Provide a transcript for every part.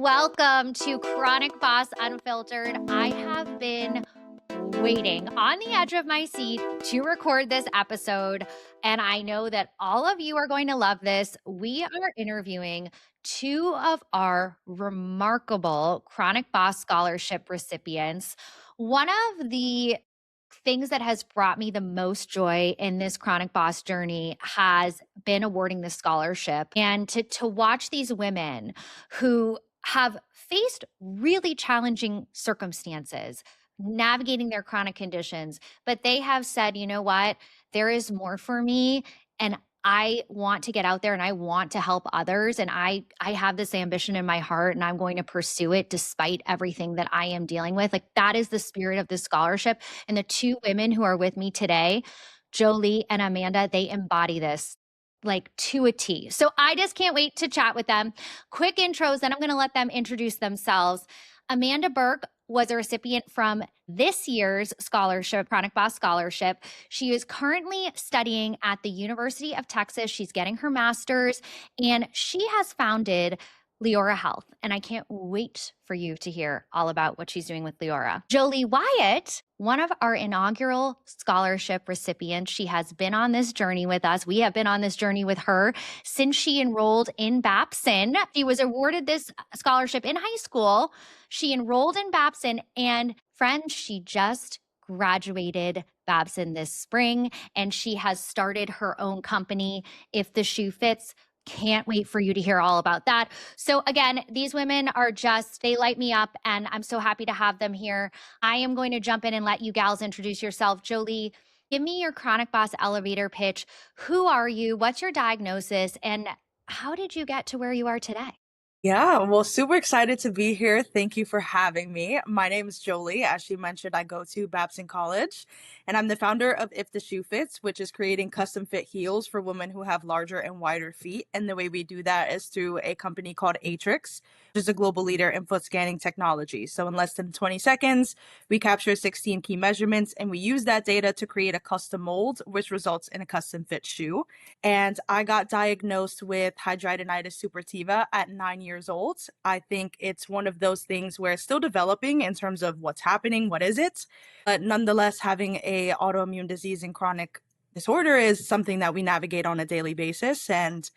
Welcome to Chronic Boss Unfiltered. I have been waiting on the edge of my seat to record this episode, and I know that all of you are going to love this. We are interviewing two of our remarkable Chronic Boss Scholarship recipients. One of the things that has brought me the most joy in this Chronic Boss journey has been awarding the scholarship, and to watch these women who have faced really challenging circumstances navigating their chronic conditions, but they have said, you know what, there is more for me, and I want to get out there and I want to help others. And I have this ambition in my heart and I'm going to pursue it despite everything that I am dealing with. Like, that is the spirit of this scholarship. And the two women who are with me today, Jolie and Amanda, they embody this like to a T. So I just can't wait to chat with them. Quick intros, then I'm going to let them introduce themselves. Amanda Berk was a recipient from this year's scholarship, Chronic Boss Scholarship. She is currently studying at the University of Texas. She's getting her master's, and she has founded Liora Health. And I can't wait for you to hear all about what she's doing with Liora. Jolie Wyatt, one of our inaugural scholarship recipients. She has been on this journey with us. We have been on this journey with her since she enrolled in Babson. She was awarded this scholarship in high school. She enrolled in Babson, and friends, she just graduated Babson this spring, and she has started her own company, If the Shoe Fits. Can't wait for you to hear all about that. So again, these women are just, they light me up, and I'm so happy to have them here. I am going to jump in and let you gals introduce yourself. Jolie, give me your Chronic Boss elevator pitch. Who are you? What's your diagnosis? And how did you get to where you are today? Yeah, well, super excited to be here. Thank you for having me. My name is Jolie. As she mentioned, I go to Babson College, and I'm the founder of If the Shoe Fits, which is creating custom fit heels for women who have larger and wider feet. And the way we do that is through a company called Atrix, which is a global leader in foot scanning technology. So in less than 20 seconds, we capture 16 key measurements, and we use that data to create a custom mold, which results in a custom fit shoe. And I got diagnosed with hidradenitis suppurativa at 9 years old. I think it's one of those things where it's still developing in terms of what's happening, what is it? But nonetheless, having a autoimmune disease and chronic disorder is something that we navigate on a daily basis. And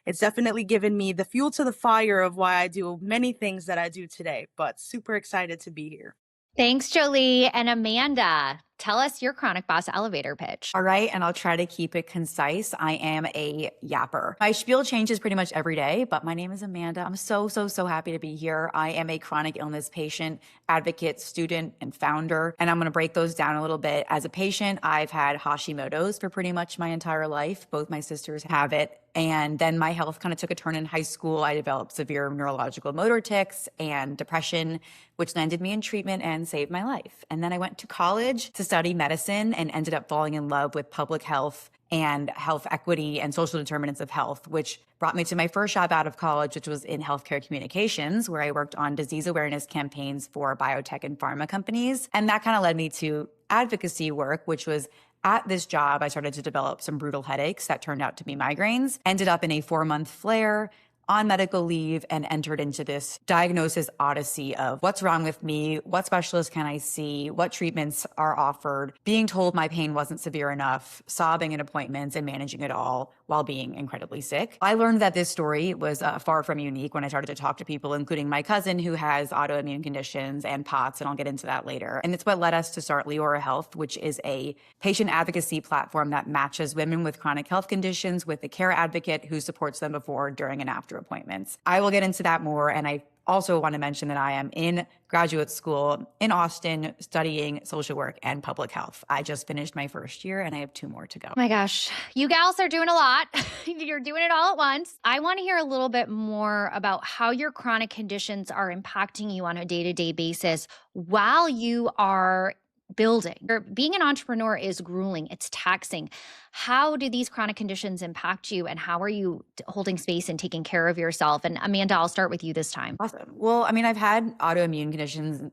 it's definitely given me the fuel to the fire of why I do many things that I do today, but super excited to be here. Thanks, Jolie. And Amanda, tell us your Chronic Boss elevator pitch. All right, and I'll try to keep it concise. I am a yapper. My spiel changes pretty much every day, but my name is Amanda. I'm so happy to be here. I am a chronic illness patient, advocate, student, and founder, and I'm going to break those down a little bit. As a patient, I've had Hashimoto's for pretty much my entire life. Both my sisters have it. And then my health kind of took a turn in high school. I developed severe neurological motor tics and depression, which landed me in treatment and saved my life. And then I went to college to study medicine and ended up falling in love with public health and health equity and social determinants of health, which brought me to my first job out of college, which was in healthcare communications, where I worked on disease awareness campaigns for biotech and pharma companies. And that kind of led me to advocacy work, which was at this job, I started to develop some brutal headaches that turned out to be migraines, ended up in a 4-month flare on medical leave, and entered into this diagnosis odyssey of what's wrong with me, what specialists can I see, what treatments are offered, being told my pain wasn't severe enough, sobbing at appointments, and managing it all while being incredibly sick. I learned that this story was far from unique when I started to talk to people, including my cousin who has autoimmune conditions and POTS, and I'll get into that later. And it's what led us to start Liora Health, which is a patient advocacy platform that matches women with chronic health conditions with a care advocate who supports them before, during, and after appointments. I will get into that more, and I also want to mention that I am in graduate school in Austin studying social work and public health. I just finished my first year and I have 2 more to go. Oh my gosh, you gals are doing a lot. You're doing it all at once. I want to hear a little bit more about how your chronic conditions are impacting you on a day-to-day basis while you are building. Being an entrepreneur is grueling. It's taxing. How do these chronic conditions impact you, and how are you holding space and taking care of yourself? And Amanda, I'll start with you this time. Awesome. Well, I mean, I've had autoimmune conditions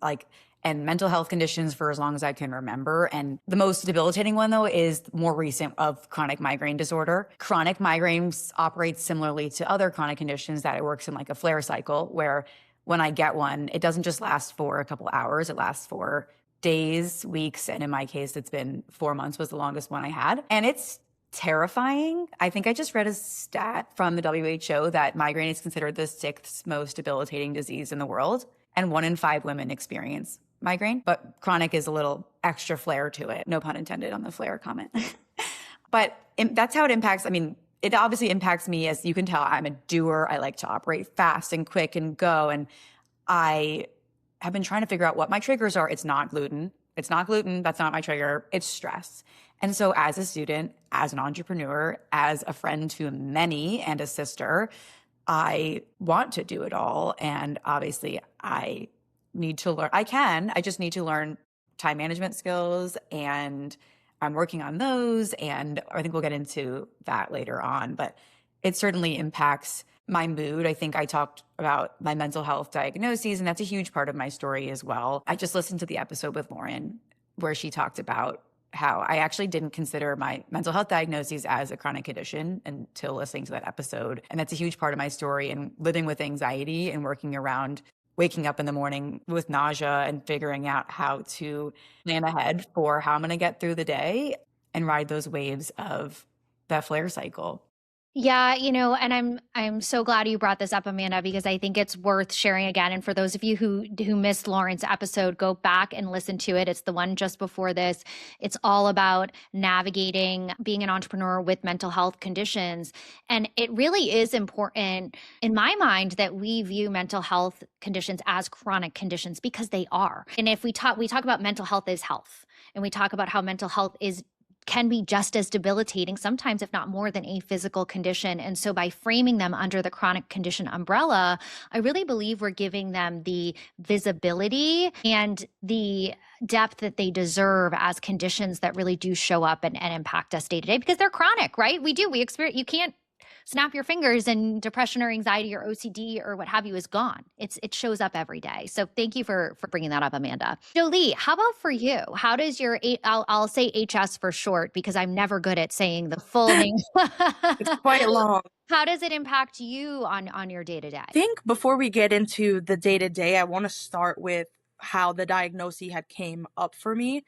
and mental health conditions for as long as I can remember. And the most debilitating one, though, is more recent of chronic migraine disorder. Chronic migraines operate similarly to other chronic conditions, that it works in like a flare cycle where when I get one, it doesn't just last for a couple hours, it lasts for days, weeks, and in my case, it's been 4 months was the longest one I had. And it's terrifying. I think I just read a stat from the WHO that migraine is considered the sixth most debilitating disease in the world, and 1 in 5 women experience migraine. But chronic is a little extra flair to it. No pun intended on the flair comment. But that's how it impacts. I mean, it obviously impacts me. As you can tell, I'm a doer. I like to operate fast and quick and go. And I have been trying to figure out what my triggers are. It's not gluten. It's not gluten. That's not my trigger. It's stress. And so as a student, as an entrepreneur, as a friend to many and a sister, I want to do it all. And obviously I need to learn. I just need to learn time management skills, and I'm working on those. And I think we'll get into that later on, but it certainly impacts my mood. I think I talked about my mental health diagnoses, and that's a huge part of my story as well. I just listened to the episode with Lauren where she talked about how I actually didn't consider my mental health diagnoses as a chronic condition until listening to that episode. And that's a huge part of my story, and living with anxiety and working around waking up in the morning with nausea and figuring out how to plan ahead for how I'm going to get through the day and ride those waves of that flare cycle. Yeah, and I'm so glad you brought this up, Amanda, because I think it's worth sharing again. And for those of you who missed Lauren's episode, go back and listen to it. It's the one just before this. It's all about navigating being an entrepreneur with mental health conditions. And it really is important in my mind that we view mental health conditions as chronic conditions, because they are. And if we talk about mental health as health, and we talk about how mental health can be just as debilitating, sometimes if not more, than a physical condition. And so by framing them under the chronic condition umbrella, I really believe we're giving them the visibility and the depth that they deserve as conditions that really do show up and impact us day to day, because they're chronic, right? We experience, you can't snap your fingers and depression or anxiety or OCD or what have you is gone. It shows up every day. So thank you for bringing that up, Amanda. Jolie, how about for you? How does your, I'll say HS for short, because I'm never good at saying the full name. It's quite long. How does it impact you on your day-to-day? I think before we get into the day-to-day, I want to start with how the diagnosis had came up for me.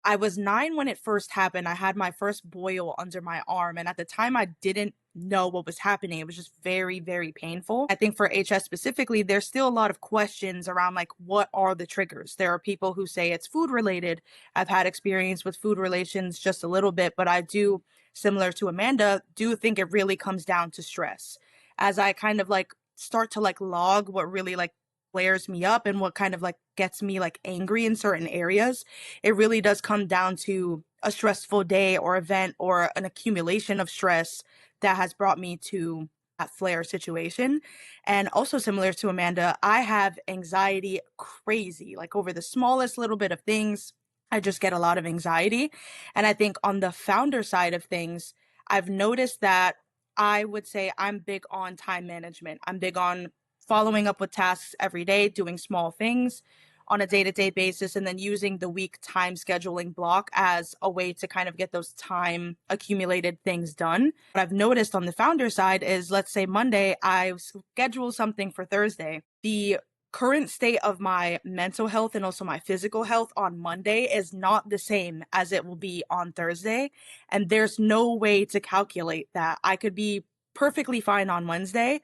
I was 9 when it first happened. I had my first boil under my arm, and at the time I didn't know what was happening. It was just very, very painful. I think for HS specifically, there's still a lot of questions around like, what are the triggers? There are people who say it's food related. I've had experience with food relations just a little bit, but I do, similar to Amanda, do think it really comes down to stress. As I kind of like start to like log what really like flares me up and what kind of like gets me like angry in certain areas, it really does come down to a stressful day or event or an accumulation of stress that has brought me to that flare situation. And also similar to Amanda, I have anxiety crazy, like over the smallest little bit of things, I just get a lot of anxiety. And I think on the founder side of things, I've noticed that I would say I'm big on time management. I'm big on following up with tasks every day, doing small things on a day-to-day basis, and then using the week time scheduling block as a way to kind of get those time accumulated things done. What I've noticed on the founder side is, let's say Monday, I schedule something for Thursday. The current state of my mental health and also my physical health on Monday is not the same as it will be on Thursday. And there's no way to calculate that. I could be perfectly fine on Wednesday,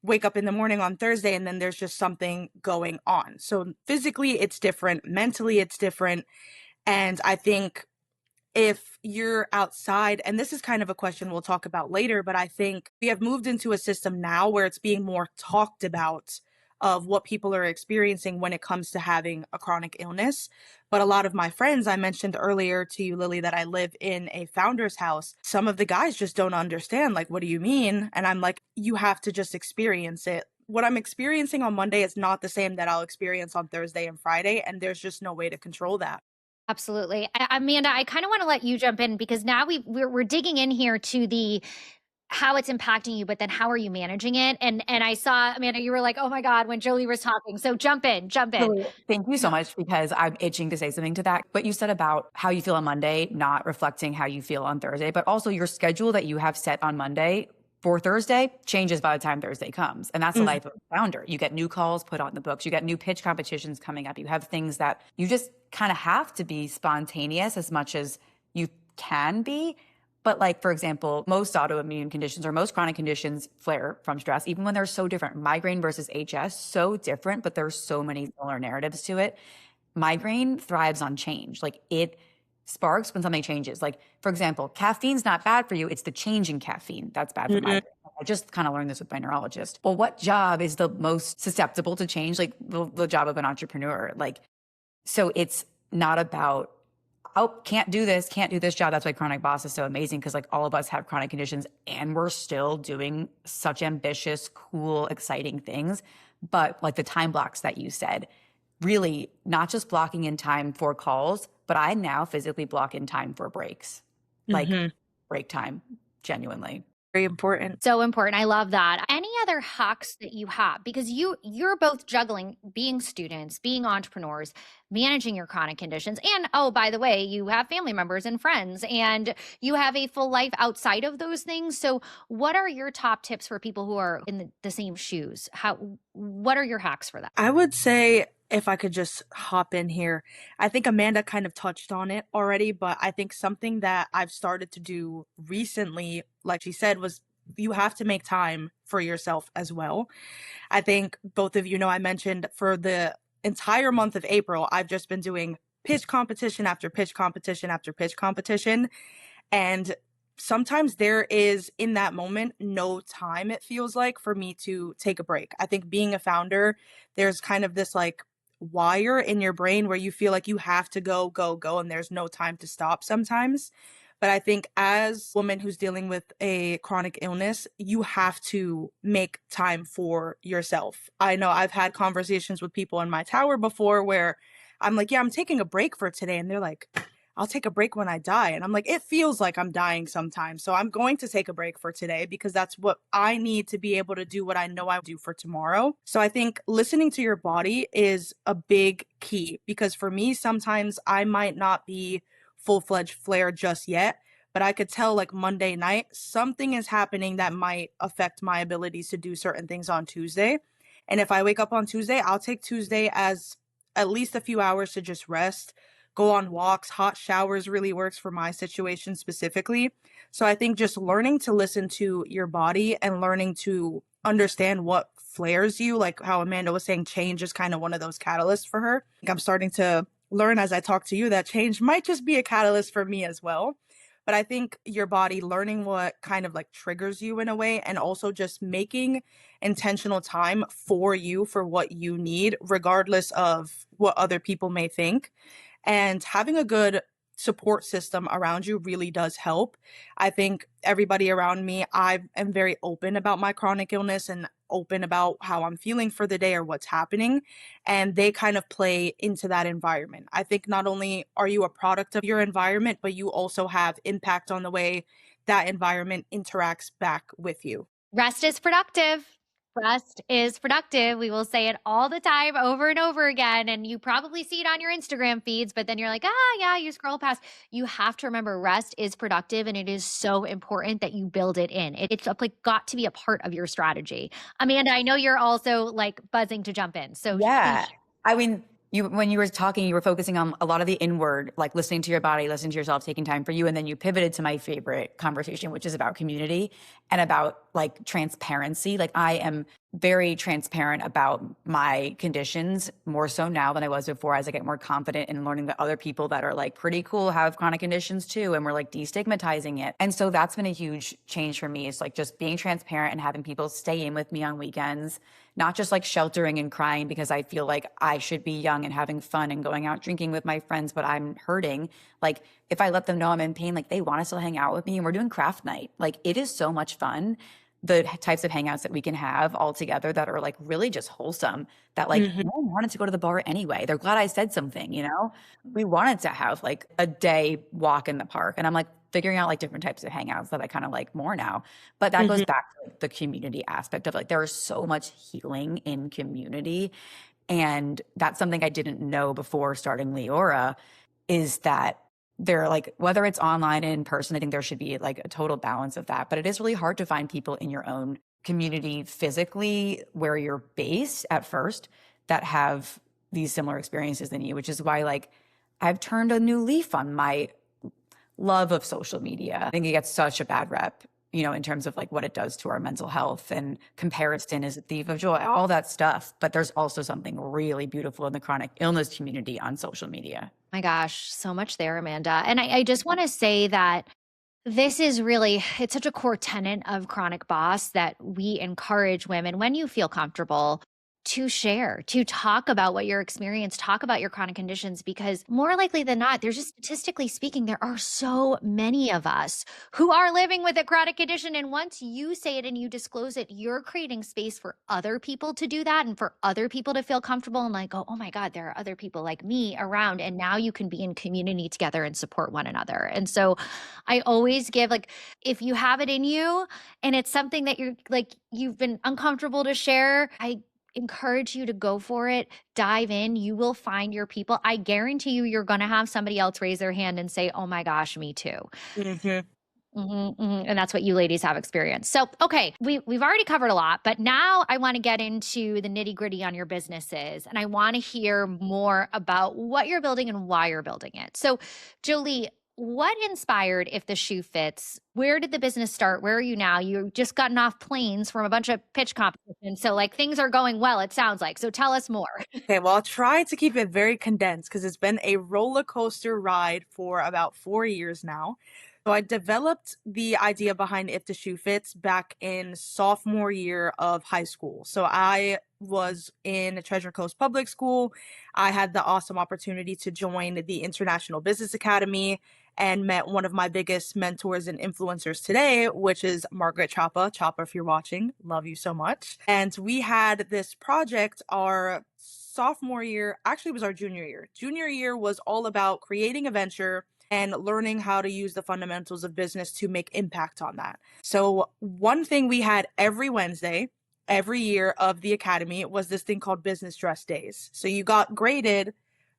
wake up in the morning on Thursday, and then there's just something going on. So physically it's different, mentally it's different. And I think if you're outside, and this is kind of a question we'll talk about later, but I think we have moved into a system now where it's being more talked about of what people are experiencing when it comes to having a chronic illness. But a lot of my friends, I mentioned earlier to you, Lily, that I live in a founder's house. Some of the guys just don't understand, like, what do you mean? And I'm like, you have to just experience it. What I'm experiencing on Monday is not the same that I'll experience on Thursday and Friday, and there's just no way to control that. Absolutely. Amanda, I kind of want to let you jump in, because now we're digging in here to the how it's impacting you, but then how are you managing it? And I saw, Amanda, you were like, oh my God, when Jolie was talking. So jump in. Thank you so much, because I'm itching to say something to that. What you said about how you feel on Monday, not reflecting how you feel on Thursday, but also your schedule that you have set on Monday for Thursday changes by the time Thursday comes. And that's the life of a founder. You get new calls put on the books. You get new pitch competitions coming up. You have things that you just kind of have to be spontaneous as much as you can be. But like, for example, most autoimmune conditions or most chronic conditions flare from stress, even when they're so different. Migraine versus HS, so different, but there's so many similar narratives to it. Migraine thrives on change. Like it sparks when something changes. Like, for example, caffeine's not bad for you. It's the change in caffeine that's bad for migraine. I just kind of learned this with my neurologist. Well, what job is the most susceptible to change? Like the job of an entrepreneur. Like, so it's not about, oh, can't do this job. That's why Chronic Boss is so amazing, because like all of us have chronic conditions and we're still doing such ambitious, cool, exciting things. But like the time blocks that you said, really not just blocking in time for calls, but I now physically block in time for breaks, like break time, genuinely. Very important. So important. I love that. Any other hacks that you have? Because you're both juggling being students, being entrepreneurs, managing your chronic conditions. And oh, by the way, you have family members and friends and you have a full life outside of those things. So what are your top tips for people who are in the same shoes? What are your hacks for that? I would say, if I could just hop in here, I think Amanda kind of touched on it already, but I think something that I've started to do recently, like she said, was you have to make time for yourself as well. I think both of you know I mentioned for the entire month of April, I've just been doing pitch competition after pitch competition after pitch competition. And sometimes there is, in that moment, no time, it feels like, for me to take a break. I think being a founder, there's kind of this like wire in your brain where you feel like you have to go, go, go, and there's no time to stop sometimes. But I think as a woman who's dealing with a chronic illness, you have to make time for yourself. I know I've had conversations with people in my tower before where I'm like, yeah, I'm taking a break for today. And they're like, I'll take a break when I die. And I'm like, it feels like I'm dying sometimes. So I'm going to take a break for today because that's what I need to be able to do what I know I do for tomorrow. So I think listening to your body is a big key, because for me, sometimes I might not be full-fledged flare just yet, but I could tell like Monday night, something is happening that might affect my abilities to do certain things on Tuesday. And if I wake up on Tuesday, I'll take Tuesday as at least a few hours to just rest, go on walks. Hot showers really works for my situation specifically. So I think just learning to listen to your body and learning to understand what flares you, like how Amanda was saying, change is kind of one of those catalysts for her. I'm starting to learn as I talk to you that change might just be a catalyst for me as well. But I think your body learning what kind of like triggers you in a way, and also just making intentional time for you for what you need, regardless of what other people may think. And having a good support system around you really does help. I think everybody around me, I am very open about my chronic illness and open about how I'm feeling for the day or what's happening. And they kind of play into that environment. I think not only are you a product of your environment, but you also have impact on the way that environment interacts back with you. Rest is productive. Rest is productive. We will say it all the time over and over again. And you probably see it on your Instagram feeds, but then you're like, yeah, you scroll past. You have to remember rest is productive, and it is so important that you build it in. It's like got to be a part of your strategy. Amanda, I know you're also like buzzing to jump in. So yeah, I mean, when you were talking, you were focusing on a lot of the inward, like listening to your body, listening to yourself, taking time for you. And then you pivoted to my favorite conversation, which is about community and about like transparency. Like I am very transparent about my conditions, more so now than I was before, as I get more confident in learning that other people that are like pretty cool have chronic conditions too. And we're like destigmatizing it. And so that's been a huge change for me. It's like just being transparent and having people stay in with me on weekends, not just like sheltering and crying because I feel like I should be young and having fun and going out drinking with my friends, but I'm hurting. Like if I let them know I'm in pain, like they want to still hang out with me, and we're doing craft night. Like it is so much fun. The types of hangouts that we can have all together that are like really just wholesome, that like no one wanted to go to the bar anyway. They're glad I said something, you know? We wanted to have like a day walk in the park. And I'm like figuring out like different types of hangouts that I kind of like more now. But that goes back to like the community aspect of like there is so much healing in community. And that's something I didn't know before starting Liora, is that they're like, whether it's online and in person, I think there should be like a total balance of that. But it is really hard to find people in your own community physically where you're based at first that have these similar experiences than you, which is why like I've turned a new leaf on my love of social media. I think it gets such a bad rep, you know, in terms of like what it does to our mental health, and comparison is a thief of joy, all that stuff. But there's also something really beautiful in the chronic illness community on social media. My gosh, so much there, Amanda. And I just want to say that this is really, it's such a core tenet of Chronic Boss that we encourage women, when you feel comfortable, to share, to talk about what your experience, talk about your chronic conditions, because more likely than not, there's just statistically speaking, there are so many of us who are living with a chronic condition. And once you say it and you disclose it, you're creating space for other people to do that and for other people to feel comfortable and like, oh my God, there are other people like me around. And now you can be in community together and support one another. And so I always give, like, if you have it in you and it's something that you're like, you've been uncomfortable to share, I encourage you to go for it. Dive in. You will find your people. I guarantee you, you're going to have somebody else raise their hand and say, oh my gosh, me too. And that's what you ladies have experienced. So, okay, we've already covered a lot, but now I want to get into the nitty gritty on your businesses. And I want to hear more about what you're building and why you're building it. So, Jolie, what inspired If the Shoe Fits? Where did the business start? Where are you now? You've just gotten off planes from a bunch of pitch competitions. So like things are going well, it sounds like. So tell us more. Okay, well, I'll try to keep it very condensed because it's been a roller coaster ride for about 4 years now. So I developed the idea behind If the Shoe Fits back in sophomore year of high school. So I was in Treasure Coast Public School. I had the awesome opportunity to join the International Business Academy and met one of my biggest mentors and influencers today, which is Margaret Chapa. Chapa, if you're watching, love you so much. And we had this project our sophomore year, actually it was our junior year. Junior year was all about creating a venture and learning how to use the fundamentals of business to make impact on that. So one thing we had every Wednesday, every year of the academy was this thing called business dress days. So you got graded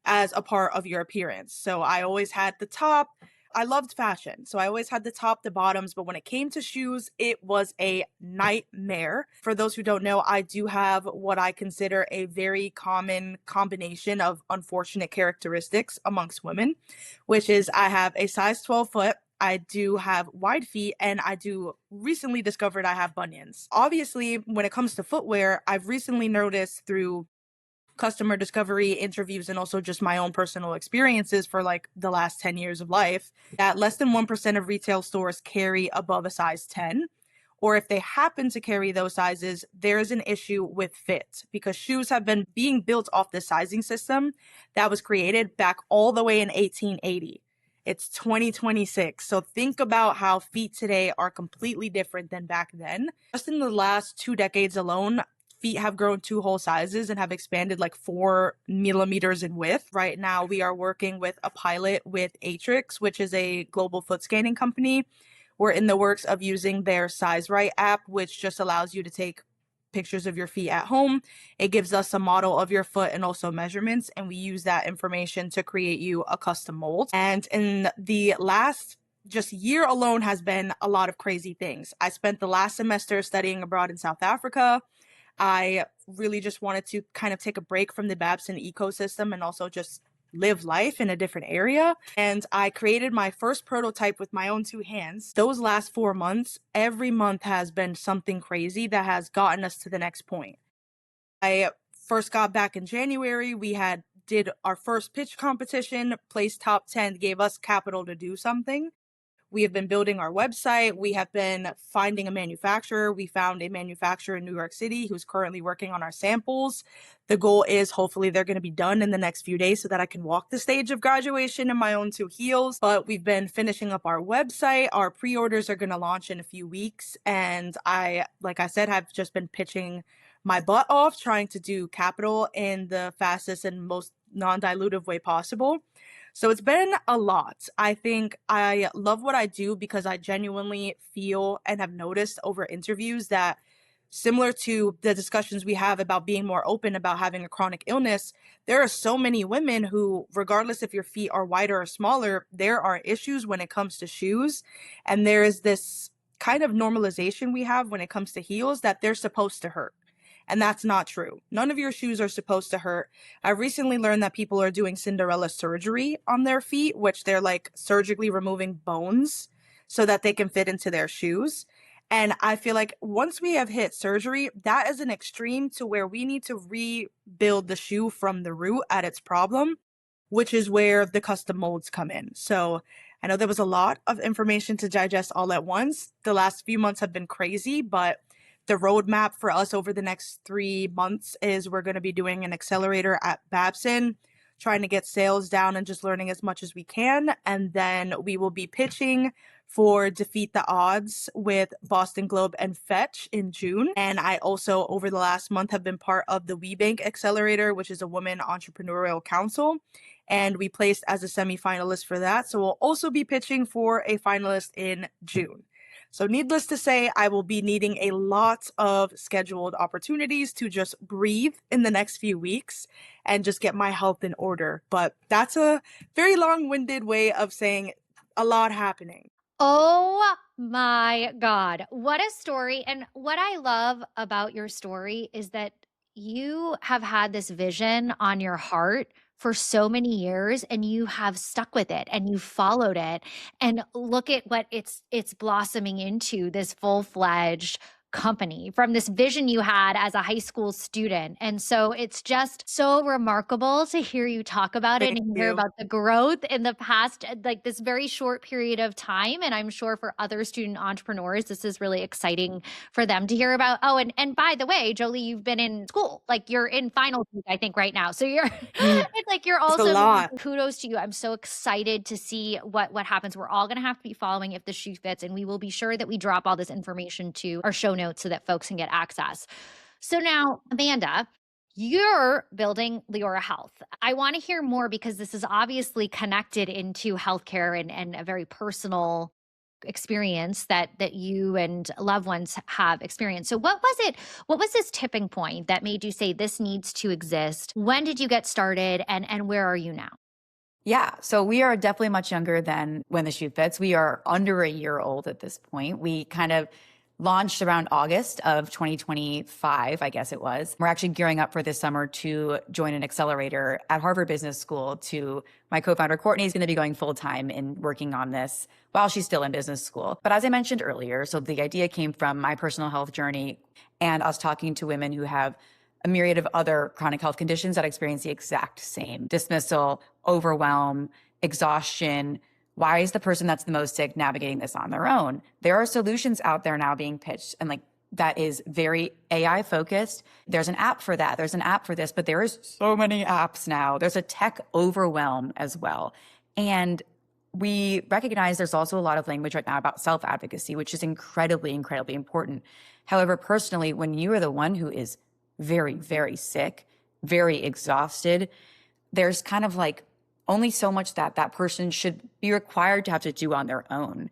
as a part of your appearance. So I always had the top. I loved fashion. So I always had the top, the bottoms, but when it came to shoes, it was a nightmare. For those who don't know, I do have what I consider a very common combination of unfortunate characteristics amongst women, which is I have a size 12 foot. I do have wide feet, and I do recently discovered I have bunions. Obviously, when it comes to footwear, I've recently noticed through customer discovery interviews and also just my own personal experiences for like the last 10 years of life that less than 1% of retail stores carry above a size 10. Or if they happen to carry those sizes, there's an issue with fit because shoes have been being built off the sizing system that was created back all the way in 1880. It's 2026. So think about how feet today are completely different than back then. Just in the last 2 decades alone, feet have grown 2 whole sizes and have expanded like 4 millimeters in width. Right now, we are working with a pilot with Atrix, which is a global foot scanning company. We're in the works of using their Size Right app, which just allows you to take pictures of your feet at home. It gives us a model of your foot and also measurements, and we use that information to create you a custom mold. And in the last just year alone has been a lot of crazy things. I spent the last semester studying abroad in South Africa. I really just wanted to kind of take a break from the Babson ecosystem and also just live life in a different area. And I created my first prototype with my own 2 hands. Those last 4 months, every month has been something crazy that has gotten us to the next point. I first got back in January. We did our first pitch competition, placed top 10, gave us capital to do something. We have been building our website. We have been finding a manufacturer. We found a manufacturer in New York City who's currently working on our samples. The goal is hopefully they're going to be done in the next few days so that I can walk the stage of graduation in my own 2 heels. But we've been finishing up our website. Our pre-orders are going to launch in a few weeks. And like I said, have just been pitching my butt off, trying to do capital in the fastest and most non-dilutive way possible. So it's been a lot. I think I love what I do because I genuinely feel and have noticed over interviews that similar to the discussions we have about being more open about having a chronic illness, there are so many women who, regardless if your feet are wider or smaller, there are issues when it comes to shoes. And there is this kind of normalization we have when it comes to heels that they're supposed to hurt. And that's not true. None of your shoes are supposed to hurt. I recently learned that people are doing Cinderella surgery on their feet, which they're like surgically removing bones so that they can fit into their shoes. And I feel like once we have hit surgery, that is an extreme to where we need to rebuild the shoe from the root at its problem, which is where the custom molds come in. So I know there was a lot of information to digest all at once. The last few months have been crazy, but the roadmap for us over the next 3 months is we're going to be doing an accelerator at Babson, trying to get sales down and just learning as much as we can. And then we will be pitching for Defeat the Odds with Boston Globe and Fetch in June. And I also, over the last month, have been part of the WeBank Accelerator, which is a women entrepreneurial council. And we placed as a semifinalist for that. So we'll also be pitching for a finalist in June. So needless to say, I will be needing a lot of scheduled opportunities to just breathe in the next few weeks and just get my health in order. But that's a very long-winded way of saying a lot happening. Oh my God. What a story. And what I love about your story is that you have had this vision on your heart for so many years and you have stuck with it and you followed it, and look at what it's blossoming into, this full-fledged company from this vision you had as a high school student. And so it's just so remarkable to hear you talk about it Thank and hear you. about the growth in the past, like this very short period of time. And I'm sure for other student entrepreneurs, this is really exciting for them to hear about. Oh, and by the way, Jolie, you've been in school, like you're in final week, I think, right now. So you're, it's like you're It's a also, lot. kudos to you. I'm so excited to see what happens. We're all going to have to be following If the Shoe Fits, and we will be sure that we drop all this information to our show notes so that folks can get access. So now, Amanda, you're building Liora Health. I want to hear more because this is obviously connected into healthcare and a very personal experience that you and loved ones have experienced. So what was it? What was this tipping point that made you say this needs to exist? When did you get started, and where are you now? Yeah, so we are definitely much younger than when the shoe fits. We are under a year old at this point. We kind of launched around August of 2025, I guess it was. We're actually gearing up for this summer to join an accelerator at Harvard Business School. To my co-founder Courtney is going to be going full time in working on this while she's still in business school. But as I mentioned earlier, so the idea came from my personal health journey and us talking to women who have a myriad of other chronic health conditions that experience the exact same dismissal, overwhelm, exhaustion. Why is the person that's the most sick navigating this on their own? There are solutions out there now being pitched, and like that is very AI focused. There's an app for that. There's an app for this, but there is so many apps now. There's a tech overwhelm as well. And we recognize there's also a lot of language right now about self-advocacy, which is incredibly, incredibly important. However, personally, when you are the one who is very, very sick, very exhausted, there's kind of like only so much that that person should be required to have to do on their own.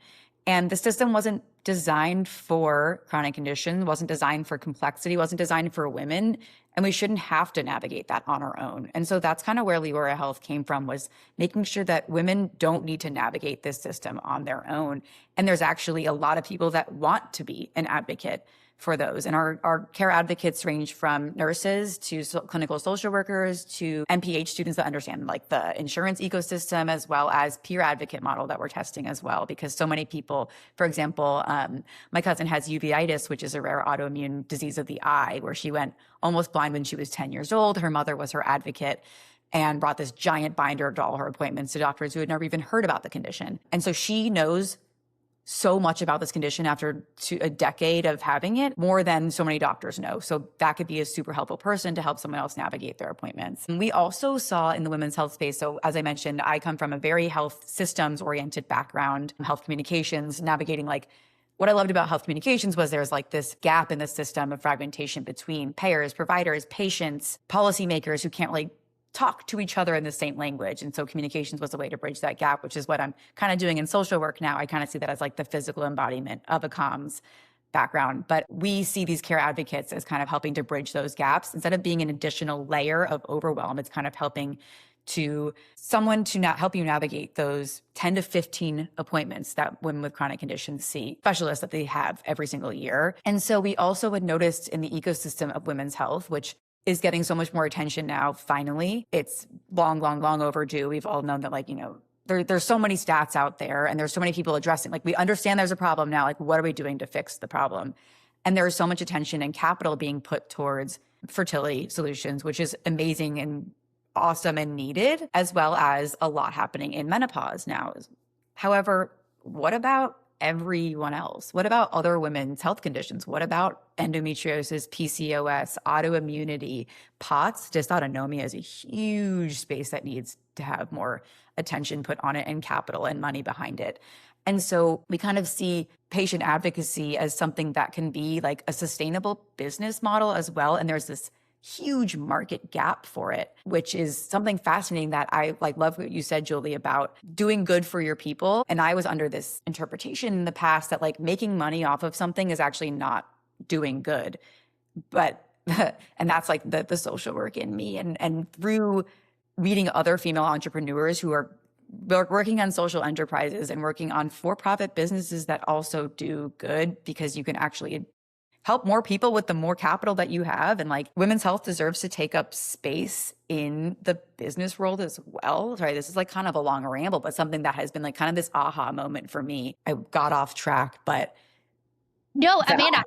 And the system wasn't designed for chronic conditions, wasn't designed for complexity, wasn't designed for women, and we shouldn't have to navigate that on our own. And so that's kind of where Liora Health came from, was making sure that women don't need to navigate this system on their own. And there's actually a lot of people that want to be an advocate for those. And our care advocates range from nurses to clinical social workers to MPH students that understand like the insurance ecosystem, as well as peer advocate model that we're testing as well. Because so many people, for example, my cousin has uveitis, which is a rare autoimmune disease of the eye, where she went almost blind when she was 10 years old. Her mother was her advocate and brought this giant binder to all her appointments to doctors who had never even heard about the condition. And so she knows so much about this condition after a decade of having it, more than so many doctors know. So that could be a super helpful person to help someone else navigate their appointments. And we also saw in the women's health space, so as I mentioned, I come from a very health systems oriented background, health communications, navigating like what I loved about health communications was there's like this gap in the system of fragmentation between payers, providers, patients, policymakers who can't really talk to each other in the same language. And so communications was a way to bridge that gap, which is what I'm kind of doing in social work now. I kind of see that as like the physical embodiment of a comms background, but we see these care advocates as kind of helping to bridge those gaps. Instead of being an additional layer of overwhelm, it's kind of helping to someone to not help you navigate those 10 to 15 appointments that women with chronic conditions see, specialists that they have every single year. And so we also had noticed in the ecosystem of women's health, which is getting so much more attention now, finally. It's long, long, long overdue. We've all known that, like, there's so many stats out there and there's so many people addressing, like, we understand there's a problem now. Like, what are we doing to fix the problem? And there is so much attention and capital being put towards fertility solutions, which is amazing and awesome and needed, as well as a lot happening in menopause now. However, what about everyone else? What about other women's health conditions? What about endometriosis, PCOS, autoimmunity, POTS? Dysautonomia is a huge space that needs to have more attention put on it and capital and money behind it. And so we kind of see patient advocacy as something that can be like a sustainable business model as well. And there's this huge market gap for it, which is something fascinating that I love what you said, Jolie, about doing good for your people. And I was under this interpretation in the past that like making money off of something is actually not doing good. But, and that's like the social work in me. And through meeting other female entrepreneurs who are working on social enterprises and working on for-profit businesses that also do good, because you can actually help more people with the more capital that you have. And like women's health deserves to take up space in the business world as well. Sorry, this is like kind of a long ramble, but something that has been like kind of this aha moment for me. I got off track, but no, Amanda,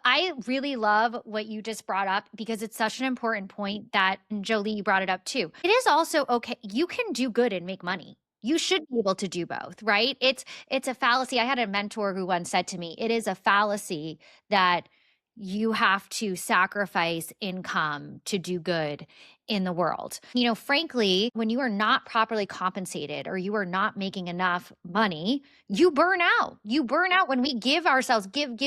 I really love what you just brought up, because it's such an important point that Jolie, you brought it up too. It is also okay. You can do good and make money. You should be able to do both, right? It's a fallacy. I had a mentor who once said to me, it is a fallacy that you have to sacrifice income to do good in the world. Frankly, when you are not properly compensated or you are not making enough money, you burn out. You burn out when we give ourselves, give,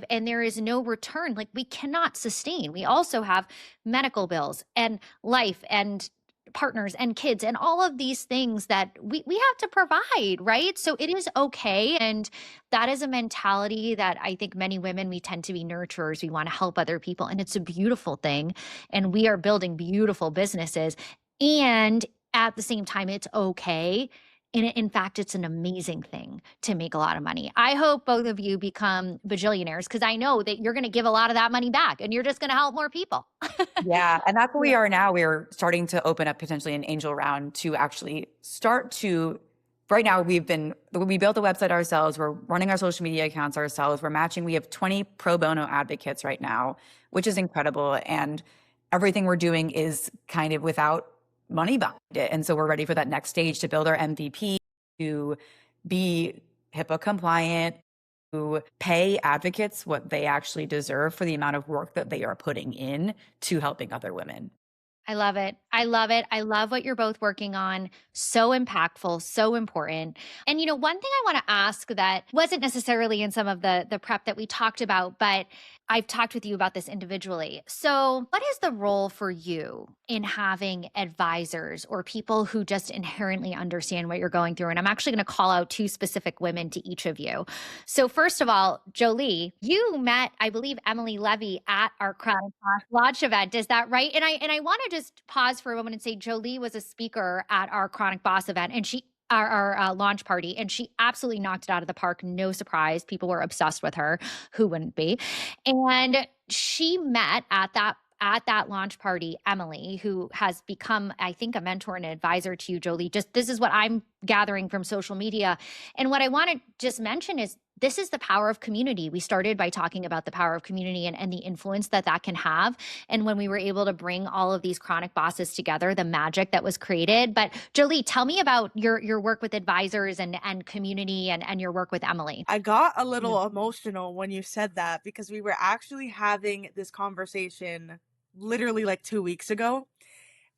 and there is no return. Like, we cannot sustain. We also have medical bills and life and partners and kids and all of these things that we have to provide, right? So it is okay. And that is a mentality that I think many women, we tend to be nurturers. We want to help other people. And it's a beautiful thing. And we are building beautiful businesses. And at the same time, it's okay. And in fact, it's an amazing thing to make a lot of money. I hope both of you become bajillionaires, because I know that you're going to give a lot of that money back and you're just going to help more people. yeah. And that's what we are now. We're starting to open up potentially an angel round to actually start to, right now we built the website ourselves. We're running our social media accounts ourselves. We're matching. We have 20 pro bono advocates right now, which is incredible. And everything we're doing is kind of without money behind it. And so we're ready for that next stage to build our MVP, to be HIPAA compliant, to pay advocates what they actually deserve for the amount of work that they are putting in to helping other women. I love it. I love it. I love what you're both working on. So impactful, so important. And one thing I want to ask that wasn't necessarily in some of the prep that we talked about, but I've talked with you about this individually. So what is the role for you in having advisors or people who just inherently understand what you're going through? And I'm actually going to call out 2 specific women to each of you. So first of all, Jolie, you met, I believe, Emily Levy at our Chronic Boss launch event. Is that right? And I want to just pause for a moment and say Jolie was a speaker at our Chronic Boss event, and our launch party, and she absolutely knocked it out of the park. No surprise. People were obsessed with her. Who wouldn't be? And she met at that launch party, Emily, who has become, I think, a mentor and an advisor to you, Jolie. Just this is what I'm gathering from social media. And what I want to just mention is this is the power of community. We started by talking about the power of community and the influence that can have. And when we were able to bring all of these chronic bosses together, the magic that was created. But Jolie, tell me about your work with advisors and community and your work with Emily. I got a little emotional when you said that, because we were actually having this conversation literally like 2 weeks ago.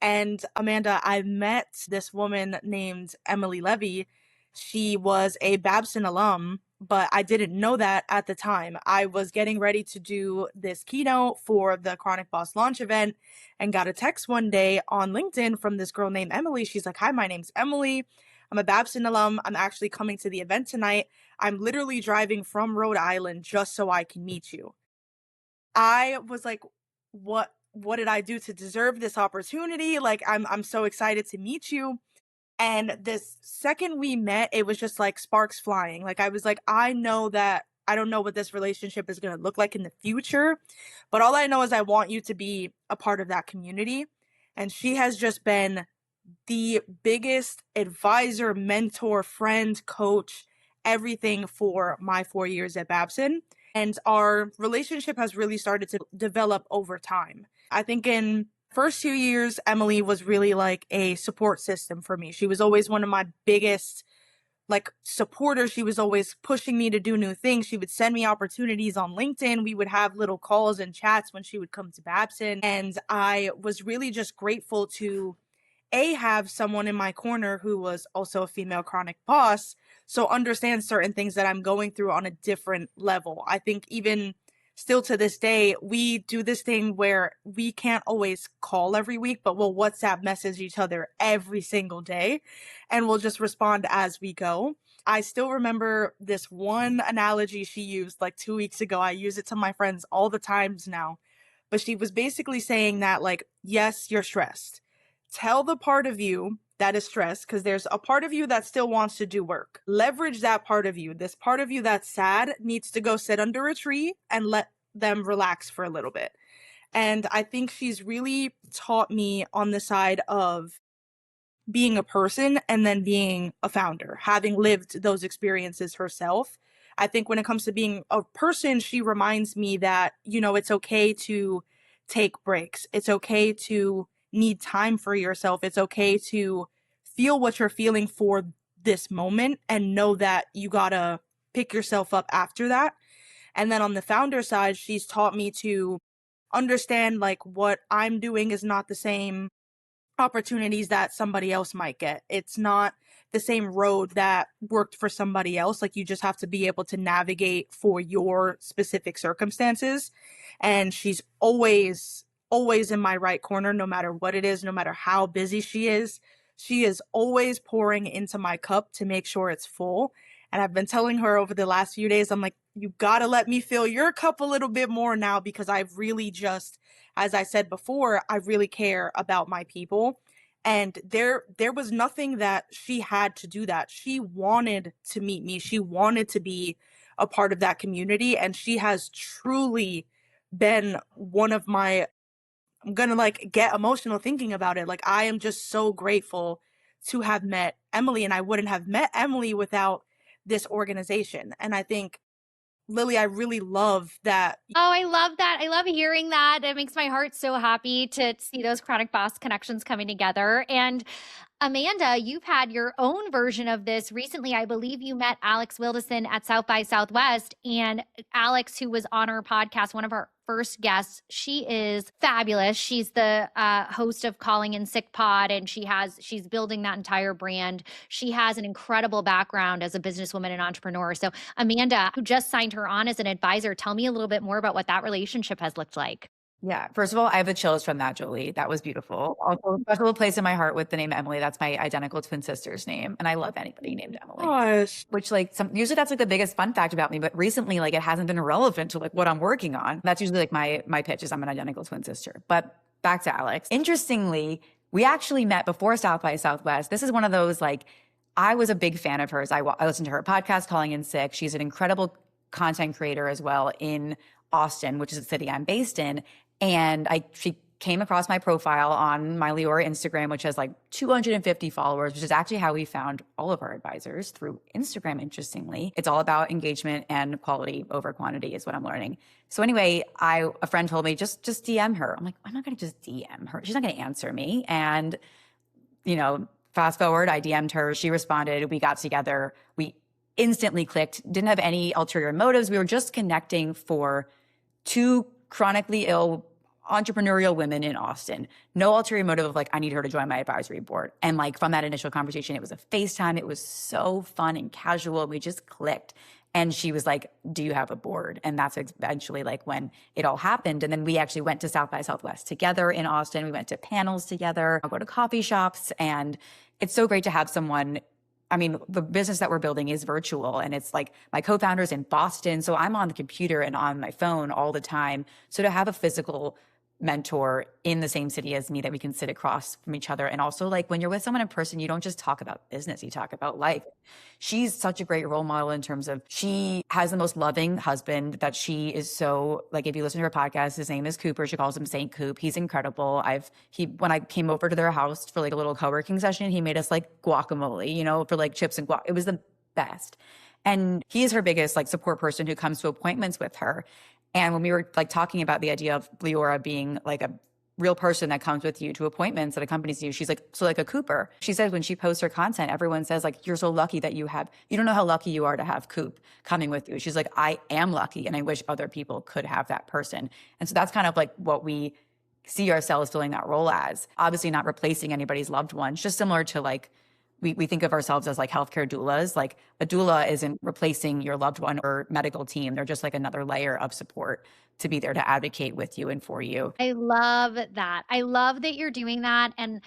And Amanda, I met this woman named Emily Levy. She was a Babson alum, but I didn't know that at the time. I was getting ready to do this keynote for the Chronic Boss launch event and got a text one day on LinkedIn from this girl named Emily. She's like, "Hi, my name's Emily. I'm a Babson alum. I'm actually coming to the event tonight. I'm literally driving from Rhode Island just so I can meet you. I was like, what did I do to deserve this opportunity? Like, I'm so excited to meet you. And this second we met, it was just like sparks flying. Like, I was like, I know that I don't know what this relationship is going to look like in the future, but all I know is I want you to be a part of that community. And she has just been the biggest advisor, mentor, friend, coach, everything for my 4 years at Babson. And our relationship has really started to develop over time. I think in first 2 years, Emily was really like a support system for me. She was always one of my biggest like supporters. She was always pushing me to do new things. She would send me opportunities on LinkedIn. We would have little calls and chats when she would come to Babson. And I was really just grateful to have someone in my corner who was also a female chronic boss, so understand certain things that I'm going through on a different level. I think even still to this day, we do this thing where we can't always call every week, but we'll WhatsApp message each other every single day and we'll just respond as we go. I still remember this one analogy she used like 2 weeks ago. I use it to my friends all the times now, but she was basically saying that, like, yes, you're stressed. Tell the part of you that is stressed, because there's a part of you that still wants to do work. Leverage that part of you. This part of you that's sad needs to go sit under a tree and let them relax for a little bit. And I think she's really taught me on the side of being a person and then being a founder, having lived those experiences herself. I think when it comes to being a person, she reminds me that, you know, it's okay to take breaks. It's okay to need time for yourself. It's okay to feel what you're feeling for this moment and know that you gotta pick yourself up after that. And then on the founder side, she's taught me to understand like what I'm doing is not the same opportunities that somebody else might get. It's not the same road that worked for somebody else. Like, you just have to be able to navigate for your specific circumstances. And she's always, always in my right corner, no matter what it is, no matter how busy she is. She is always pouring into my cup to make sure it's full. And I've been telling her over the last few days, I'm like, you gotta let me fill your cup a little bit more now, because I've really just, as I said before, I really care about my people. And there was nothing that she had to do that. She wanted to meet me. She wanted to be a part of that community. And she has truly been one of my, I'm gonna like get emotional thinking about it. Like, I am just so grateful to have met Emily, and I wouldn't have met Emily without this organization. And I think, Lily, I really love that. Oh, I love that. I love hearing that. It makes my heart so happy to see those chronic boss connections coming together. And Amanda, you've had your own version of this recently. I believe you met Alex Wildeson at South by Southwest, and Alex, who was on our podcast, one of our first guests, she is fabulous. She's the host of Calling in Sick Pod, and she's building that entire brand. She has an incredible background as a businesswoman and entrepreneur. So Amanda, who just signed her on as an advisor, tell me a little bit more about what that relationship has looked like. Yeah. First of all, I have the chills from that, Jolie. That was beautiful. Also, a special place in my heart with the name Emily. That's my identical twin sister's name. And I love anybody named Emily. Gosh. Which like usually that's like the biggest fun fact about me. But recently, like, it hasn't been relevant to like what I'm working on. That's usually like my pitch is I'm an identical twin sister. But back to Alex. Interestingly, we actually met before South by Southwest. This is one of those, like, I was a big fan of hers. I listened to her podcast, Calling in Sick. She's an incredible content creator as well in Austin, which is the city I'm based in. And she came across my profile on my Liora Instagram, which has like 250 followers, which is actually how we found all of our advisors, through Instagram, interestingly. It's all about engagement and quality over quantity is what I'm learning. So anyway, a friend told me, just DM her. I'm like, I'm not going to just DM her. She's not going to answer me. And, you know, fast forward, I DM'd her. She responded. We got together. We instantly clicked. Didn't have any ulterior motives. We were just connecting for two chronically ill entrepreneurial women in Austin. No ulterior motive of like, I need her to join my advisory board. And like, from that initial conversation, it was a FaceTime. It was so fun and casual. We just clicked. And she was like, do you have a board? And that's eventually like when it all happened. And then we actually went to South by Southwest together in Austin. We went to panels together. I'll go to coffee shops. And it's so great to have someone I mean, the business that we're building is virtual, and it's like my co-founder's in Boston. So I'm on the computer and on my phone all the time. So to have a physical mentor in the same city as me that we can sit across from each other. And also, like, when you're with someone in person, you don't just talk about business, you talk about life. She's such a great role model in terms of she has the most loving husband that she is so, like, if you listen to her podcast, his name is Cooper. She calls him Saint Coop. He's incredible. When I came over to their house for like a little co-working session, he made us like guacamole, for like chips and guac. It was the best. And he is her biggest like support person who comes to appointments with her. And when we were like talking about the idea of Liora being like a real person that comes with you to appointments that accompanies you, she's like, so like a Cooper. She said when she posts her content, everyone says like, you're so lucky that you don't know how lucky you are to have Coop coming with you. She's like, I am lucky and I wish other people could have that person. And so that's kind of like what we see ourselves filling that role as. Obviously not replacing anybody's loved ones, just similar to like, we think of ourselves as like healthcare doulas. Like a doula isn't replacing your loved one or medical team. They're just like another layer of support to be there to advocate with you and for you. I love that. I love that you're doing that. And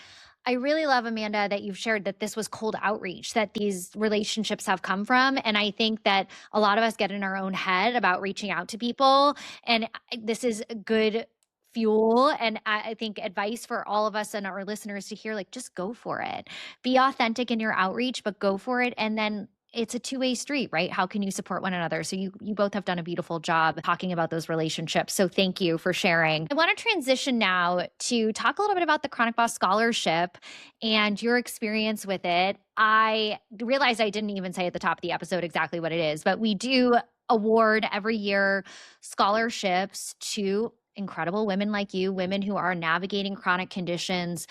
I really love, Amanda, that you've shared that this was cold outreach, that these relationships have come from. And I think that a lot of us get in our own head about reaching out to people. And this is good fuel and I think advice for all of us and our listeners to hear, like, just go for it. Be authentic in your outreach, but go for it. And then it's a two-way street, right? How can you support one another? So you both have done a beautiful job talking about those relationships. So thank you for sharing. I want to transition now to talk a little bit about the Chronic Boss Scholarship and your experience with it. I realized I didn't even say at the top of the episode exactly what it is, but we do award every year scholarships to incredible women like you, women who are navigating chronic conditions,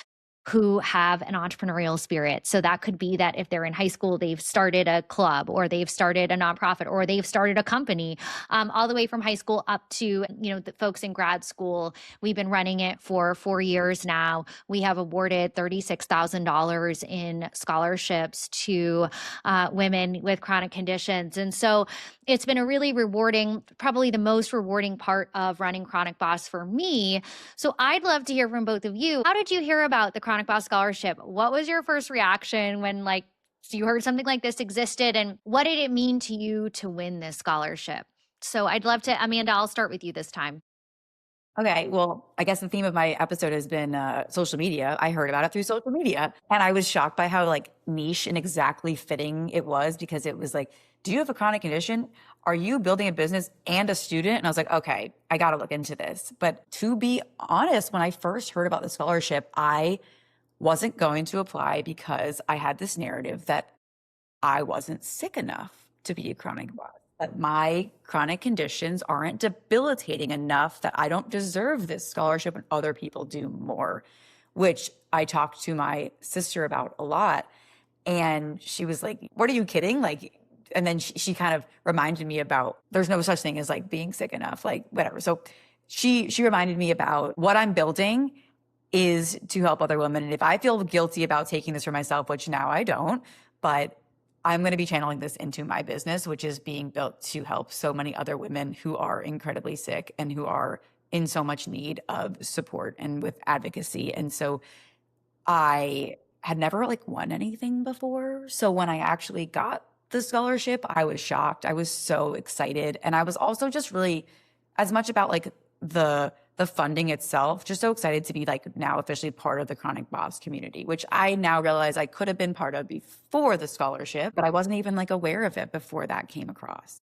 who have an entrepreneurial spirit. So that could be that if they're in high school, they've started a club or they've started a nonprofit or they've started a company, all the way from high school up to, the folks in grad school. We've been running it for 4 years now. We have awarded $36,000 in scholarships to women with chronic conditions. And so it's been a really rewarding, probably the most rewarding part of running Chronic Boss for me. So I'd love to hear from both of you. How did you hear about the Chronic Boss Scholarship? What was your first reaction when you heard something like this existed, and what did it mean to you to win this scholarship? So I'd love to, Amanda, I'll start with you this time. Okay, well, I guess the theme of my episode has been social media. I heard about it through social media, and I was shocked by how like niche and exactly fitting it was, because it was like, do you have a chronic condition? Are you building a business and a student? And I was like, okay, I got to look into this. But to be honest, when I first heard about the scholarship, I wasn't going to apply because I had this narrative that I wasn't sick enough to be a chronic boss, that my chronic conditions aren't debilitating enough, that I don't deserve this scholarship and other people do more, which I talked to my sister about a lot. And she was like, what, are you kidding? Like, and then she kind of reminded me about there's no such thing as like being sick enough, like whatever. So she reminded me about what I'm building is to help other women. And if I feel guilty about taking this for myself, which now I don't, but I'm going to be channeling this into my business, which is being built to help so many other women who are incredibly sick and who are in so much need of support and with advocacy. And so I had never like won anything before. So when I actually got the scholarship, I was shocked. I was so excited. And I was also just really, as much about like the funding itself, just so excited to be like now officially part of the Chronic Boss community, which I now realize I could have been part of before the scholarship, but I wasn't even like aware of it before that came across.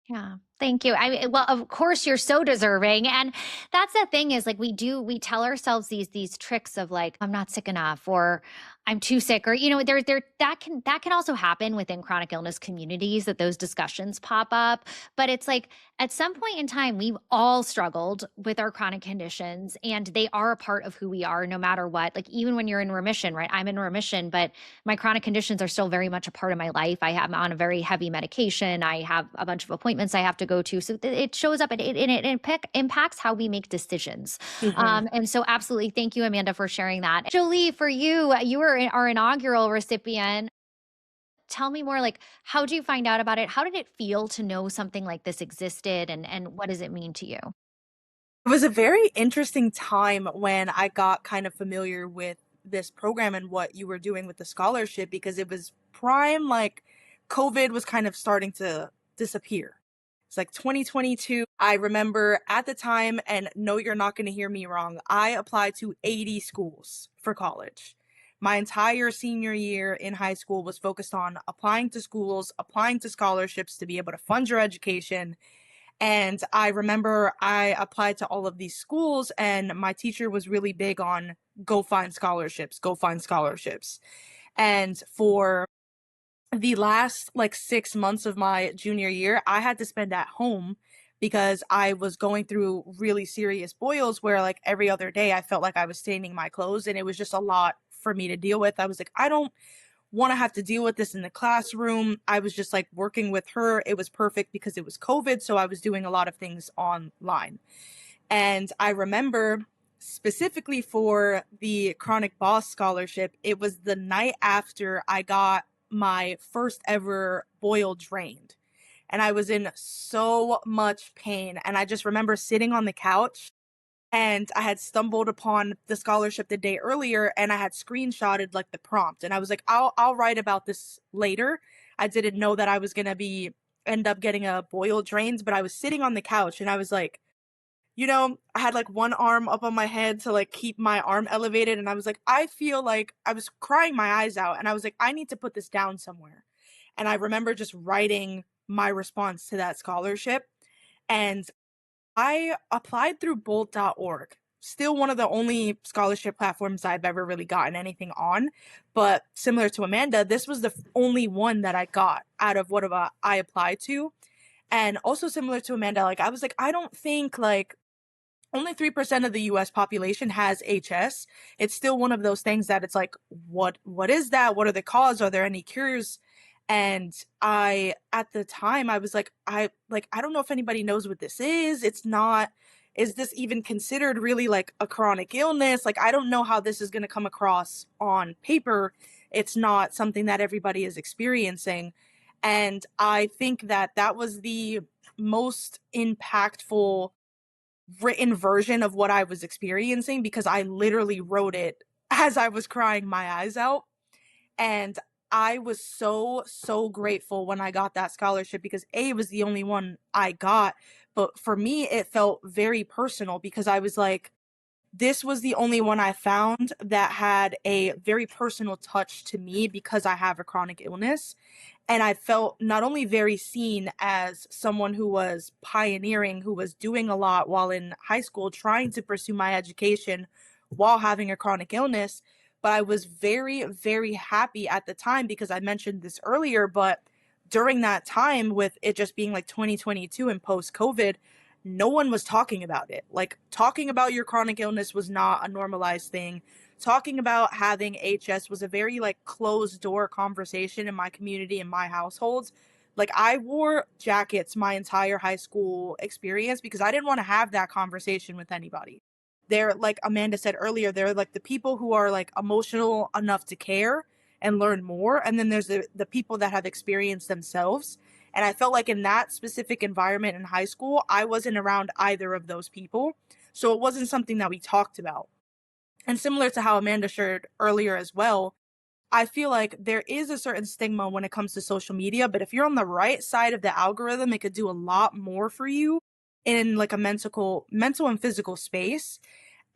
Yeah. Thank you. Well, of course you're so deserving. And that's the thing is like, we tell ourselves these tricks of like, I'm not sick enough, or I'm too sick, or, that can also happen within chronic illness communities, that those discussions pop up. But it's like, at some point in time, we've all struggled with our chronic conditions, and they are a part of who we are no matter what. Like, even when you're in remission, right? I'm in remission, but my chronic conditions are still very much a part of my life. I'm on a very heavy medication. I have a bunch of appointments I have to go to. So it shows up and it impacts how we make decisions. Mhm. And so absolutely. Thank you, Amanda, for sharing that. Jolie, for you, you were our inaugural recipient. Tell me more, like, how did you find out about it? How did it feel to know something like this existed, and what does it mean to you? It was a very interesting time when I got kind of familiar with this program and what you were doing with the scholarship, because it was prime, like COVID was kind of starting to disappear. It's like 2022. I remember at the time, and no, you're not going to hear me wrong, I applied to 80 schools for college. My entire senior year in high school was focused on applying to schools, applying to scholarships to be able to fund your education. And I remember I applied to all of these schools, and my teacher was really big on go find scholarships, go find scholarships. And for the last like 6 months of my junior year, I had to spend at home because I was going through really serious boils where like every other day I felt like I was staining my clothes, and it was just a lot for me to deal with. I was like, I don't want to have to deal with this in the classroom. I was just like working with her. It was perfect because it was COVID. So I was doing a lot of things online. And I remember specifically for the Chronic Boss Scholarship, it was the night after I got my first ever boil drained. And I was in so much pain. And I just remember sitting on the couch, and I had stumbled upon the scholarship the day earlier, and I had screenshotted like the prompt, and I was like, I'll write about this later. I didn't know that I was going to be end up getting a boil drains, but I was sitting on the couch and I was like, I had like one arm up on my head to like keep my arm elevated, and I was like, I feel like I was crying my eyes out, and I was like, I need to put this down somewhere. And I remember just writing my response to that scholarship, and I applied through bolt.org. Still one of the only scholarship platforms I've ever really gotten anything on. But similar to Amanda, this was the only one that I got out of what I applied to. And also similar to Amanda, like I was like, I don't think like only 3% of the US population has HS. It's still one of those things that it's like, what is that? What are the cause? Are there any cures? And I at the time I was like, I don't know if anybody knows what this is. It's not, is this even considered really like a chronic illness? Like I don't know how this is going to come across on paper. It's not something that everybody is experiencing. And I think that that was the most impactful written version of what I was experiencing, because I literally wrote it as I was crying my eyes out. And I was so, so grateful when I got that scholarship, because it was the only one I got. But for me, it felt very personal because I was like, this was the only one I found that had a very personal touch to me because I have a chronic illness. And I felt not only very seen as someone who was pioneering, who was doing a lot while in high school, trying to pursue my education while having a chronic illness, but I was very, very happy at the time because I mentioned this earlier, but during that time with it just being like 2022 and post COVID, no one was talking about it. Like talking about your chronic illness was not a normalized thing. Talking about having HS was a very like closed door conversation in my community, in my households. Like I wore jackets my entire high school experience because I didn't want to have that conversation with anybody. They're like Amanda said earlier, they're like the people who are like emotional enough to care and learn more. And then there's the people that have experienced themselves. And I felt like in that specific environment in high school, I wasn't around either of those people. So it wasn't something that we talked about. And similar to how Amanda shared earlier as well, I feel like there is a certain stigma when it comes to social media, but if you're on the right side of the algorithm, it could do a lot more for you in like a mental and physical space.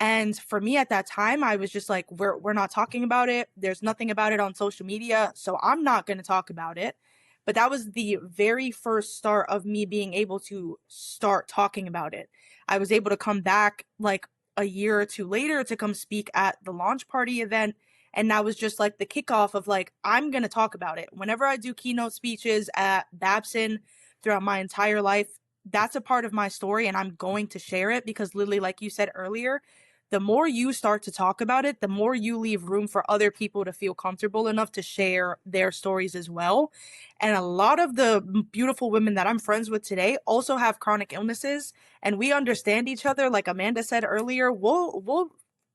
And for me at that time, I was just like, we're not talking about it. There's nothing about it on social media, so I'm not going to talk about it. But that was the very first start of me being able to start talking about it. I was able to come back like a year or two later to come speak at the launch party event. And that was just like the kickoff of like, I'm going to talk about it. Whenever I do keynote speeches at Babson throughout my entire life, that's a part of my story and I'm going to share it because Lily, like you said earlier, the more you start to talk about it, the more you leave room for other people to feel comfortable enough to share their stories as well. And a lot of the beautiful women that I'm friends with today also have chronic illnesses, and we understand each other. Like Amanda said earlier, we'll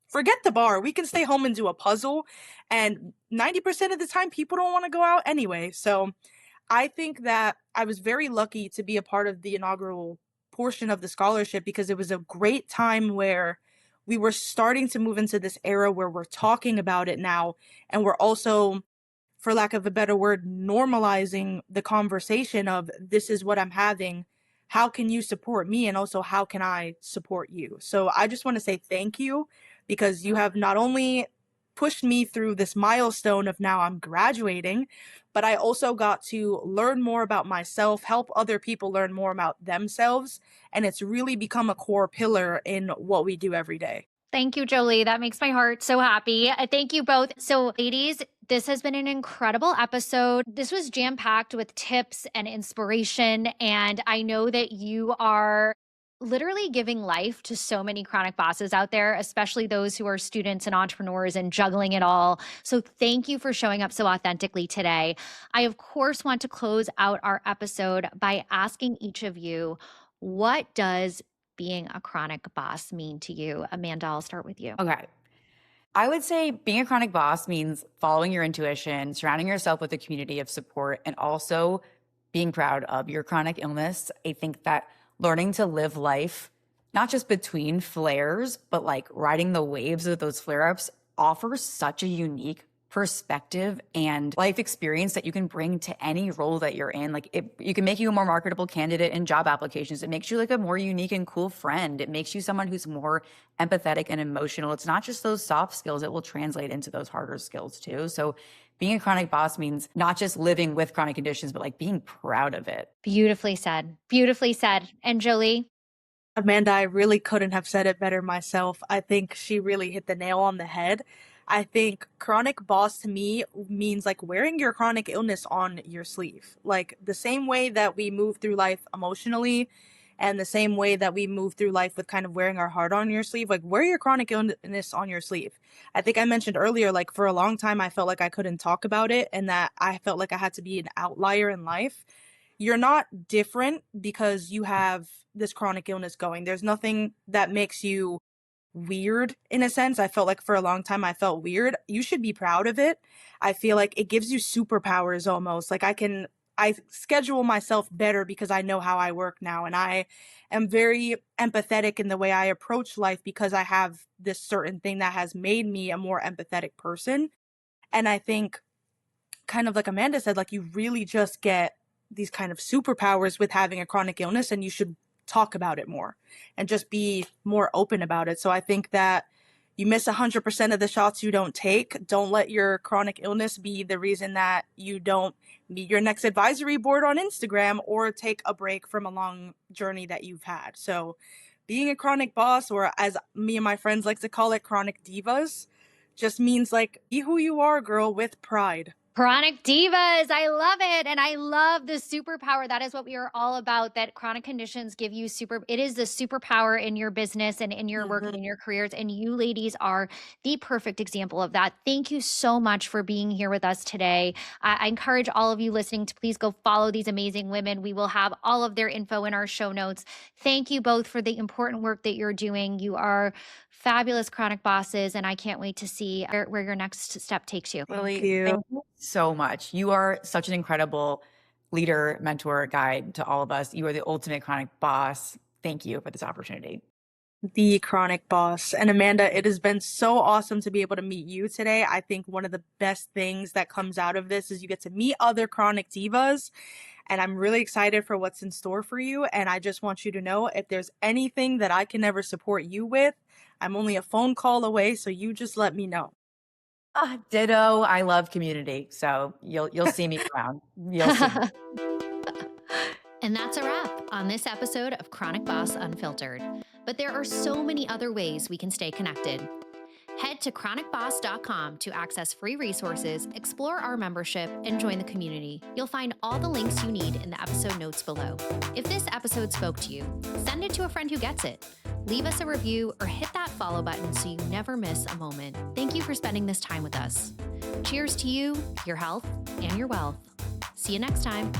forget the bar. We can stay home and do a puzzle. And 90% of the time, people don't want to go out anyway. So I think that I was very lucky to be a part of the inaugural portion of the scholarship because it was a great time where we were starting to move into this era where we're talking about it now, and we're also, for lack of a better word, normalizing the conversation of this is what I'm having. How can you support me? And also, how can I support you? So I just want to say thank you, because you have not only pushed me through this milestone of now I'm graduating, but I also got to learn more about myself, help other people learn more about themselves. And it's really become a core pillar in what we do every day. Thank you, Jolie. That makes my heart so happy. Thank you both. So, ladies, this has been an incredible episode. This was jam packed with tips and inspiration. And I know that you are literally giving life to so many chronic bosses out there, especially those who are students and entrepreneurs and juggling it all. So, thank you for showing up so authentically today. I, of course, want to close out our episode by asking each of you, what does being a chronic boss mean to you? Amanda, I'll start with you. Okay. I would say being a chronic boss means following your intuition, surrounding yourself with a community of support, and also being proud of your chronic illness. I think that learning to live life, not just between flares, but like riding the waves of those flare ups, offers such a unique perspective and life experience that you can bring to any role that you're in. Like you can make you a more marketable candidate in job applications. It makes you like a more unique and cool friend. It makes you someone who's more empathetic and emotional. It's not just those soft skills, it will translate into those harder skills too. So being a chronic boss means not just living with chronic conditions, but like being proud of it. Beautifully said. Beautifully said. And Jolie? Amanda, I really couldn't have said it better myself. I think she really hit the nail on the head. I think chronic boss to me means like wearing your chronic illness on your sleeve. Like the same way that we move through life emotionally and the same way that we move through life with kind of wearing our heart on your sleeve, like wear your chronic illness on your sleeve. I think I mentioned earlier, like for a long time, I felt like I couldn't talk about it and that I felt like I had to be an outlier in life. You're not different because you have this chronic illness going. There's nothing that makes you weird in a sense. I felt like for a long time I felt weird. You should be proud of it. I feel like it gives you superpowers almost. Like I schedule myself better because I know how I work now, and I am very empathetic in the way I approach life because I have this certain thing that has made me a more empathetic person. And I think, kind of like Amanda said, like you really just get these kind of superpowers with having a chronic illness, and you should talk about it more and just be more open about it. So I think that you miss 100% of the shots you don't take. Don't let your chronic illness be the reason that you don't meet your next advisory board on Instagram or take a break from a long journey that you've had. So being a chronic boss, or as me and my friends like to call it, chronic divas, just means like be who you are, girl, with pride. Chronic divas. I love it. And I love the superpower. That is what we are all about, that chronic conditions give you it is the superpower in your business and in your work and in your careers. And you ladies are the perfect example of that. Thank you so much for being here with us today. I encourage all of you listening to please go follow these amazing women. We will have all of their info in our show notes. Thank you both for the important work that you're doing. You are fabulous chronic bosses, and I can't wait to see where your next step takes you. Lily, Thank you. thank you so much. You are such an incredible leader, mentor, guide to all of us. You are the ultimate chronic boss. Thank you for this opportunity. The chronic boss. And Amanda, it has been so awesome to be able to meet you today. I think one of the best things that comes out of this is you get to meet other chronic divas. And I'm really excited for what's in store for you. And I just want you to know, if there's anything that I can ever support you with, I'm only a phone call away. So you just let me know. Ditto. I love community. So you'll see me around. You'll see me. And that's a wrap on this episode of Chronic Boss Unfiltered. But there are so many other ways we can stay connected. Head to chronicboss.com to access free resources, explore our membership, and join the community. You'll find all the links you need in the episode notes below. If this episode spoke to you, send it to a friend who gets it. Leave us a review or hit that follow button so you never miss a moment. Thank you for spending this time with us. Cheers to you, your health, and your wealth. See you next time.